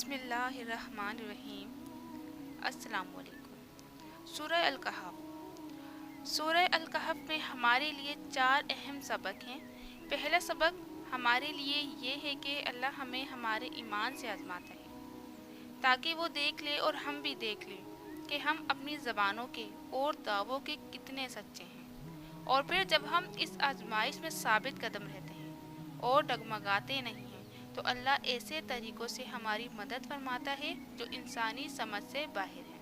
बिस्मिल्लाहिर्रहमानिर्रहीम। अस्सलामु अलैकुम। सूरह अल-कहफ। सूरह अल-कहफ में हमारे लिए 4 अहम सबक हैं। पहला सबक हमारे लिए ये है कि अल्लाह हमें हमारे ईमान से आजमाता है ताकि वो देख ले और हम भी देख लें कि हम अपनी ज़बानों के और दावों के कितने सच्चे हैं। और फिर जब हम इस आजमाइश में साबित कदम रहते हैं और डगमगाते नहीं हैं तो अल्लाह ऐसे तरीक़ों से हमारी मदद फरमाता है जो इंसानी समझ से बाहर है।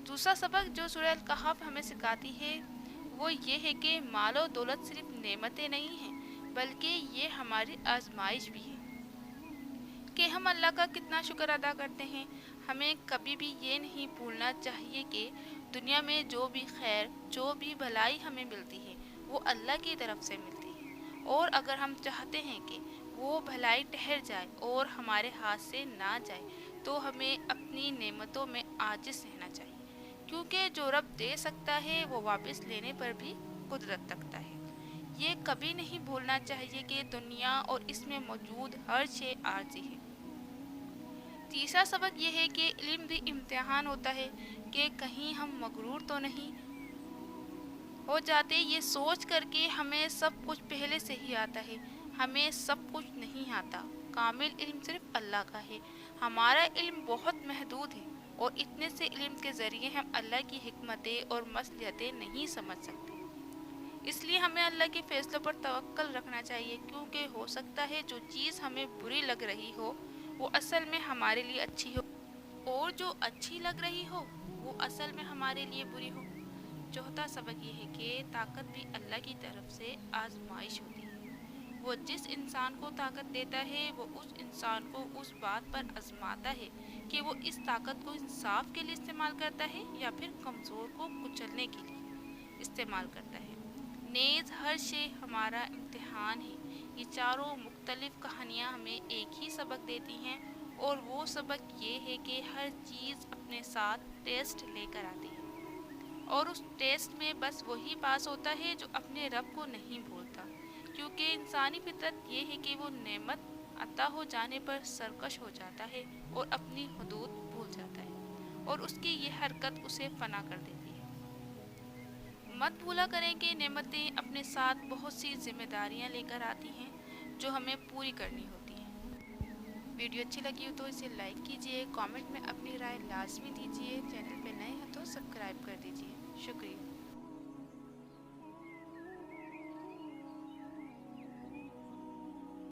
दूसरा सबक जो सूरह अल-कहफ हमें सिखाती है वो ये है कि मालो दौलत सिर्फ नेमतें नहीं हैं बल्कि ये हमारी आजमाइश भी है कि हम अल्लाह का कितना शुक्र अदा करते हैं। हमें कभी भी ये नहीं भूलना चाहिए कि दुनिया में जो भी खैर जो भी भलाई हमें मिलती है वो अल्लाह की तरफ से मिलती है, और अगर हम चाहते हैं कि वो भलाई ठहर जाए और हमारे हाथ से ना जाए तो हमें अपनी नेमतों में आजिज़ रहना चाहिए, क्योंकि जो रब दे सकता है वो वापस लेने पर भी कुदरत रखता है। ये कभी नहीं भूलना चाहिए कि दुनिया और इसमें मौजूद हर शय आर्जी है। तीसरा सबक ये है कि इल्म भी इम्तिहान होता है कि कहीं हम मगरूर तो नहीं हो जाते ये सोच कर कि हमें सब कुछ पहले से ही आता है। हमें सब कुछ नहीं आता। कामिल इल्म सिर्फ अल्लाह का है। हमारा इल्म बहुत महदूद है और इतने से इल्म के ज़रिए हम अल्लाह की हिकमतें और मसलियतें नहीं समझ सकते। इसलिए हमें अल्लाह के फ़ैसलों पर तवक्कल रखना चाहिए, क्योंकि हो सकता है जो चीज़ हमें बुरी लग रही हो वो असल में हमारे लिए अच्छी हो, और जो अच्छी लग रही हो वो असल में हमारे लिए बुरी हो। चौथा सबक ये है कि ताकत भी अल्लाह की तरफ से आजमाइश होती है। वो जिस इंसान को ताकत देता है वो उस इंसान को उस बात पर आजमाता है कि वो इस ताकत को इंसाफ के लिए इस्तेमाल करता है या फिर कमज़ोर को कुचलने के लिए इस्तेमाल करता है। नेज़ हर शे हमारा इम्तिहान है। ये चारों मुख्तलिफ कहानियाँ हमें एक ही सबक देती हैं, और वो सबक ये है कि हर चीज़ अपने साथ टेस्ट लेकर आती है, और उस टेस्ट में बस वही पास होता है जो अपने रब को नहीं भूलता, क्योंकि इंसानी फितरत ये है कि वो नेमत अता हो जाने पर सरकश हो जाता है और अपनी हदूद भूल जाता है, और उसकी ये हरकत उसे फना कर देती है। मत भूला करें कि नेमतें अपने साथ बहुत सी जिम्मेदारियां लेकर आती हैं जो हमें पूरी करनी होती हैं। वीडियो अच्छी लगी हो तो इसे लाइक कीजिए, कमेंट में अपनी राय लाजमी दीजिए, चैनल पे नए हैं तो सब्सक्राइब कर दीजिए। शुक्रिया।